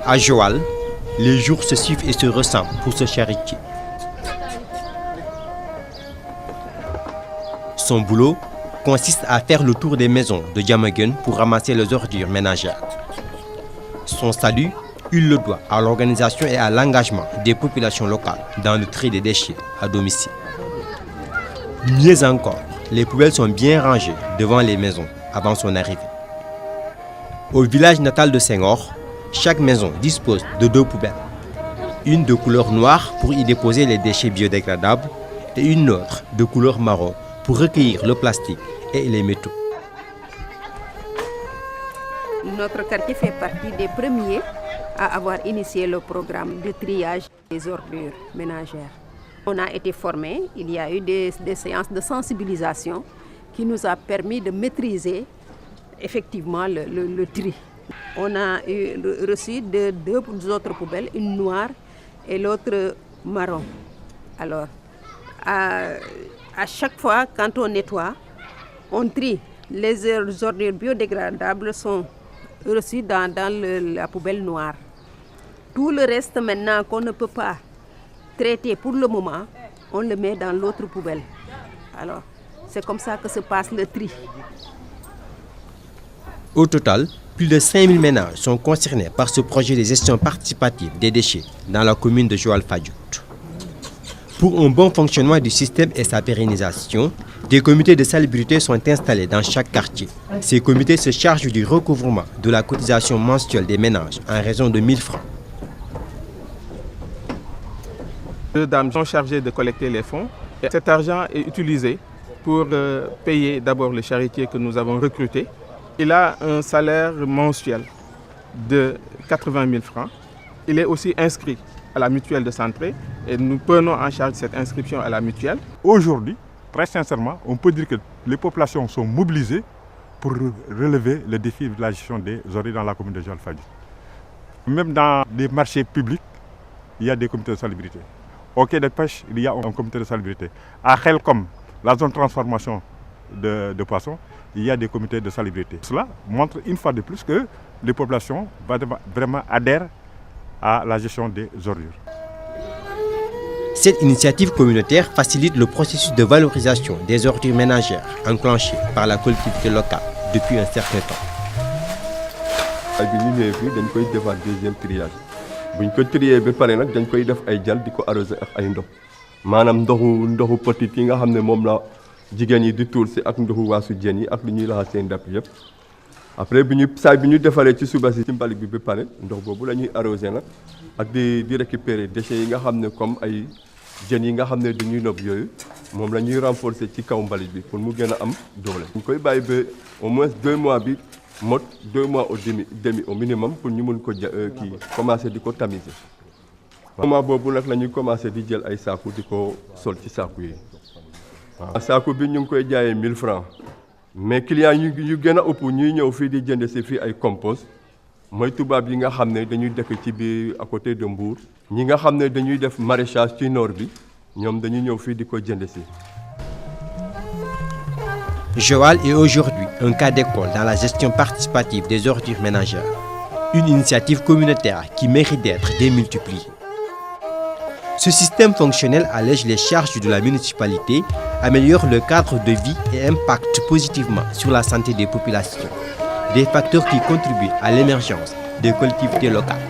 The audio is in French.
À Joal, les jours se suivent et se ressemblent pour ce charretier. Son boulot consiste à faire le tour des maisons de Diamaguène pour ramasser les ordures ménagères. Son salut, il le doit à l'organisation et à l'engagement des populations locales dans le tri des déchets à domicile. Mieux encore, les poubelles sont bien rangées devant les maisons avant son arrivée. Au village natal de Senghor, chaque maison dispose de 2 poubelles. Une de couleur noire pour y déposer les déchets biodégradables et une autre de couleur marron pour recueillir le plastique et les métaux. Notre quartier fait partie des premiers à avoir initié le programme de triage des ordures ménagères. On a été formés, il y a eu des séances de sensibilisation qui nous a permis de maîtriser effectivement le tri. On a reçu 2 autres poubelles, une noire et l'autre marron. Alors, à chaque fois, quand on nettoie, on trie. Les ordures biodégradables sont reçues dans la poubelle noire. Tout le reste maintenant qu'on ne peut pas traiter pour le moment, on le met dans l'autre poubelle. Alors, c'est comme ça que se passe le tri. Au total, plus de 5000 ménages sont concernés par ce projet de gestion participative des déchets dans la commune de Joal-Fadiouth. Pour un bon fonctionnement du système et sa pérennisation, des comités de salubrité sont installés dans chaque quartier. Ces comités se chargent du recouvrement de la cotisation mensuelle des ménages en raison de 1000 francs. 2 dames sont chargées de collecter les fonds. Et cet argent est utilisé pour payer d'abord le charretier que nous avons recruté. Il a un salaire mensuel de 80 000 francs. Il est aussi inscrit à la mutuelle de santé et nous prenons en charge cette inscription à la mutuelle. Aujourd'hui, très sincèrement, on peut dire que les populations sont mobilisées pour relever le défi de la gestion des ordures dans la commune de Joal-Fadiouth. Même dans les marchés publics, il y a des comités de salubrité. Au quai de pêche, il y a un comité de salubrité. À Khelcom, la zone de transformation de poissons, il y a des comités de salubrité. Cela montre une fois de plus que les populations vraiment adhèrent à la gestion des ordures. Cette initiative communautaire facilite le processus de valorisation des ordures ménagères enclenché par la collectivité locale depuis un certain temps. Deuxième triage. buñ ko trier ba pare nag dañ koy def ay jal di ko arroser ak ay ndox maanaam ndoxu petit yi nga xam ne moom la jigéen yi di tuur si ak ndoxu waasu jën yi ak lu ñuy laxas seen ndap yëpp après bi ñu defaree ci suba si ci mbalit bi ba pare ndox boobu la ñuy arroser nag ak di récupérer déchets yi nga xam ne comme ay jën yi nga xam ne dañuy nob yooyu moom la ñuy renforcer ci kaw mbalit bi pour mu gën a am doole. ñu koy bàyyi ba au moins 2 mois bi mot 2 mois au demi au minimum pour ñu mun ko commencer di ko tamiser. moment boobu nag la ñuy commencer di jël ay saaku di ko sol ci saaku yi. waaw saaku bi ñu ngi koy jaayee 1000 francs mais clients yu gën a ëpp ñuy ñëw fii di jënd si fii ay compost mooy tubaab yi nga xam ne dañuy dëkk ci biir à côté de Mbour. ñi nga xam ne dañuy def maraîchage ci nord bi ñoom dañuy ñëw fii di ko jënd si. Joal est aujourd'hui un cas d'école dans la gestion participative des ordures ménagères, une initiative communautaire qui mérite d'être démultipliée. Ce système fonctionnel allège les charges de la municipalité, améliore le cadre de vie et impacte positivement sur la santé des populations, des facteurs qui contribuent à l'émergence des collectivités locales.